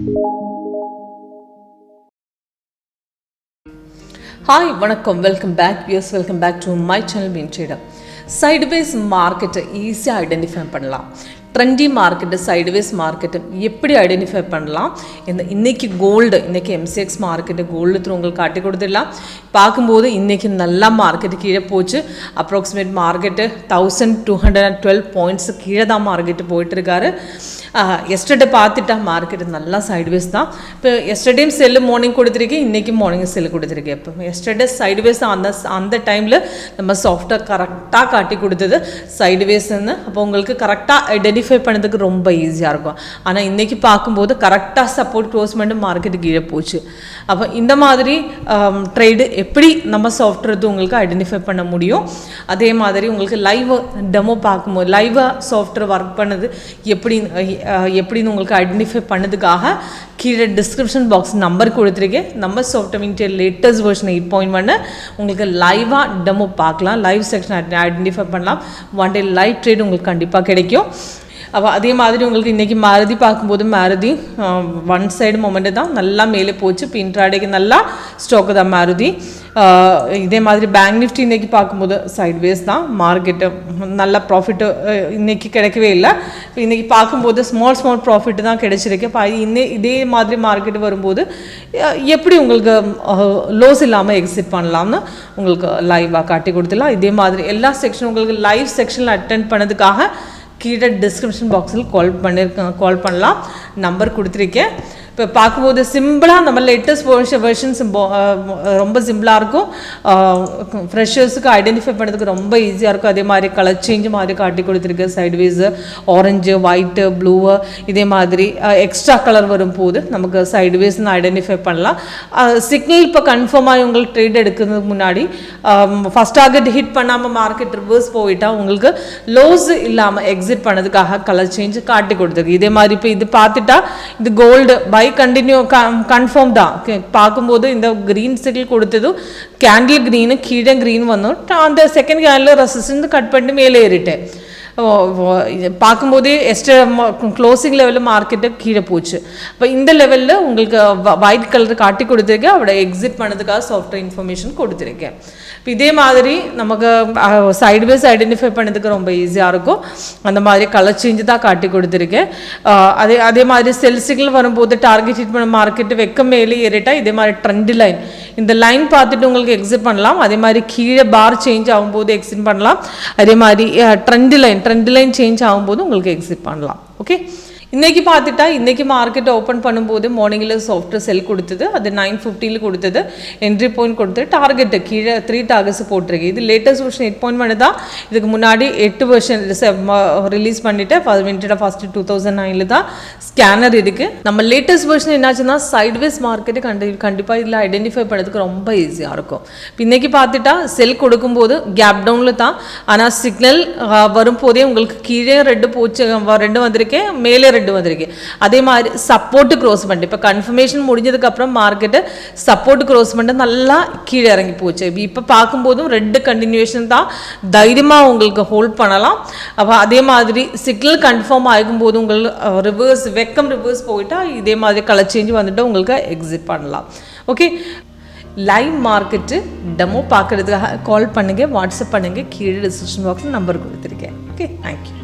Hi, vanakkam, welcome back viewers, welcome back to my channel WinTrader. Sideways market easy identify பண்ணலாம். Trendy market sideways market எப்படி identify பண்ணலாம். இன்றைக்கி gold, இன்றைக்கி MCX market gold through உங்களுக்கு காட்டி கொடுத்துடலாம். பார்க்கும்போது இன்றைக்கி நல்லா மார்க்கெட்டு கீழே போச்சு. அப்ராக்சிமேட் மார்க்கெட்டு 1212 பாயிண்ட்ஸு கீழே தான் மார்க்கெட்டு போயிட்டுருக்காரு. எஸ்டர்டே பார்த்துட்டா மார்க்கெட்டு நல்லா சைடுவேஸ் தான். இப்போ எஸ்டர்டேயும் செல்லு மார்னிங் கொடுத்துருக்கேன், இன்றைக்கும் மார்னிங் செல்லு கொடுத்துருக்கேன். இப்போ எஸ்டர்டே சைடுவேஸ் அந்த டைமில் நம்ம சாஃப்டாக கரெக்டாக காட்டி கொடுத்தது சைடுவேஸ்ன்னு. அப்போ உங்களுக்கு கரெக்டாக ஐடென்டிஃபை பண்ணதுக்கு ரொம்ப ஈஸியாக இருக்கும். ஆனால் இன்றைக்கி பார்க்கும்போது கரெக்டாக சப்போர்ட் க்ளோஸ் பண்ணிட்டு மார்க்கெட்டு கீழே போச்சு. அப்போ இந்த மாதிரி ட்ரேடு எப்படி நம்ம சாஃப்ட்வேர் உங்களுக்கு ஐடென்டிஃபை பண்ண முடியும். அதே மாதிரி உங்களுக்கு லைவ் டெமோ பார்க்கும்போது லைவாக சாஃப்ட்வேர் ஒர்க் பண்ணது எப்படின்னு உங்களுக்கு ஐடென்டிஃபை பண்ணதுக்காக கீழே டிஸ்கிரிப்ஷன் பாக்ஸ் நம்பர் கொடுத்துருக்கேன். நம்ம சாஃப்ட்வேர் வின்டர் லேட்டஸ்ட் வெர்ஷன் 8.1 உங்களுக்கு லைவாக டெமோ பார்க்கலாம். லைவ் செக்ஷன் ஐடென்டிஃபை பண்ணலாம். ஒன் டே லைவ் ட்ரேட் உங்களுக்கு கண்டிப்பாக கிடைக்கும். அப்போ அதே மாதிரி உங்களுக்கு இன்றைக்கி மாருதி பார்க்கும்போது மாருதி ஒன் சைடு மொமெண்ட்டு தான் நல்லா மேலே போச்சு. இப்போ இன்ட்ராடேக்கு நல்லா ஸ்டாக்கு தான் மாருதி. இதே மாதிரி பேங்க் நிஃப்டி இன்றைக்கி பார்க்கும்போது சைட்வேஸ் தான். மார்க்கெட்டு நல்ல ப்ராஃபிட்டு இன்றைக்கி கிடைக்கவே இல்லை. இப்போ இன்றைக்கி பார்க்கும்போது ஸ்மால் ப்ராஃபிட்டு தான் கிடைச்சிருக்கு. இப்போ இதே மாதிரி மார்க்கெட்டு வரும்போது எப்படி உங்களுக்கு லோஸ் இல்லாமல் எக்ஸிட் பண்ணலாம்னு உங்களுக்கு லைவாக காட்டி கொடுத்துடலாம். இதே மாதிரி எல்லா செக்ஷனும் உங்களுக்கு லைவ் செக்ஷனில் அட்டென்ட் பண்ணதுக்காக கீழே டிஸ்கிரிப்ஷன் பாக்ஸில் கால் பண்ணலாம். நம்பர் கொடுத்துருக்கேன். இப்போ பார்க்கும்போது சிம்பிளாக நம்ம லேட்டஸ்ட் வெர்ஷன்ஸ் ரொம்ப சிம்பிளாக இருக்கும். ஃப்ரெஷர்ஸுக்கு ஐடென்டிஃபை பண்ணுறதுக்கு ரொம்ப ஈஸியாக இருக்கும். அதே மாதிரி கலர் சேஞ்ச் மாதிரி காட்டி கொடுத்துருக்கு. சைடுவேஸு ஆரஞ்சு, ஒயிட்டு, ப்ளூவு, இதே மாதிரி எக்ஸ்ட்ரா கலர் வரும்போது நமக்கு சைடுவேஸ்ன்னு ஐடென்டிஃபை பண்ணலாம். சிக்னல் இப்போ கன்ஃபார்மாக உங்களுக்கு ட்ரேட் எடுக்கிறதுக்கு முன்னாடி ஃபஸ்ட் டார்கெட் ஹிட் பண்ணாமல் மார்க்கெட் ரிவர்ஸ் போயிட்டால் உங்களுக்கு லோஸ் இல்லாமல் எக்ஸிட் பண்ணதுக்காக கலர் சேஞ்ச் காட்டி கொடுத்துருக்கு. இதே மாதிரி இப்போ இது பார்த்துட்டா இது கோல்டு பை கண்டினியூ கன்ஃபார்ம் தான். பார்க்கும்போது இந்த க்ரீன் சிக்னல் கொடுத்ததும் கேண்டில் க்ரீனு கீழே க்ரீன் வந்தோம். அந்த செகண்ட் கேண்டில் ரெசிஸ்டன்ஸ் கட் பண்ணிட்டு மேலே ஏறிட்டேன். பார்க்கும்போதே க்ளோசிங் லெவலில் மார்க்கெட்டு கீழே போச்சு. இப்போ இந்த லெவலில் உங்களுக்கு ஒயிட் கலர் காட்டி கொடுத்துருக்கேன். அவட எக்ஸிட் பண்ணதுக்காக சாஃப்ட்வேர் இன்ஃபர்மேஷன் கொடுத்துருக்கேன். இப்போ இதே மாதிரி நமக்கு சைடுவேஸ் ஐடென்டிஃபை பண்ணதுக்கு ரொம்ப ஈஸியாக இருக்கும். அந்த மாதிரி கலர் சேஞ்சு தான் காட்டி கொடுத்துருக்கேன். அதே மாதிரி செல் சிக்னல் வரும்போது டார்கெட் ஹிட் பண்ண மார்க்கெட்டு வெக்க மேலே ஏறிட்டா இதே மாதிரி ட்ரெண்ட் லைன், இந்த லைன் பார்த்துட்டு உங்களுக்கு எக்ஸிட் பண்ணலாம். அதே மாதிரி கீழே பார் சேஞ்ச் ஆகும்போது எக்ஸிட் பண்ணலாம். அதே மாதிரி ட்ரெண்ட் லைன் சேஞ்ச் ஆகும்போது உங்களுக்கு எக்ஸிட் பண்ணலாம். ஓகே, இன்றைக்கி பார்த்துட்டா இன்றைக்கி மார்க்கெட் ஓப்பன் பண்ணும்போது மார்னிங்கில் சாஃப்ட்வேர் செல் கொடுத்தது. அது 9:50 கொடுத்தது. என்ட்ரி பாயிண்ட் கொடுத்து டார்கெட்டு கீழே 3 டார்கெட்ஸ் போட்டிருக்கு. இது லேட்டஸ்ட் வெர்ஷன் 8.1 தான். இதுக்கு முன்னாடி 8 வெர்ஷன் ரிலீஸ் பண்ணிவிட்டு வின்டர் ஃபஸ்ட்டு 2009 தான் ஸ்கேனர் இருக்குது. நம்ம லேட்டஸ்ட் வெர்ஷன் என்னாச்சுன்னா சைட்வேஸ் மார்க்கெட்டு கண்டிப்பாக இதில் ஐடென்டிஃபை பண்ணுறதுக்கு ரொம்ப ஈஸியாக இருக்கும். இப்போ இன்றைக்கி பார்த்துட்டா செல் கொடுக்கும்போது கேப் டவுனில் தான். ஆனால் சிக்னல் வரும்போதே உங்களுக்கு கீழே ரெண்டு வந்திருக்கேன், மேலே ரெண்டு வந்திருக்கு. அதே மாதிரி சப்போர்ட் க்ரோஸ் பண்ணிட்டு இப்போ கன்ஃபர்மேஷன் முடிஞ்சதுக்கப்புறம் மார்க்கெட்டு சப்போர்ட் க்ரோஸ் பண்ணிட்டு நல்லா கீழே இறங்கி போச்சு. இப்போ பார்க்கும்போதும் ரெண்டு கண்டினியூஷன் தான். தைரியமாக உங்களுக்கு ஹோல்ட் பண்ணலாம். அப்போ அதே மாதிரி சிக்னல் கன்ஃபார்ம் ஆகும்போது உங்களுக்கு ரிவர்ஸ் போயிட்டா இதே மாதிரி கலர் சேஞ்ச் வந்துட்டு உங்களுக்கு எக்ஸிட் பண்ணலாம். ஓகே, லைவ் மார்க்கெட்டு டெமோ பார்க்குறதுக்காக கால் பண்ணுங்கள், வாட்ஸ்அப் பண்ணுங்கள். கீழே டிஸ்கிரிப்ஷன் பாக்ஸில் நம்பர் கொடுத்துருக்கேன். Okay, thank you.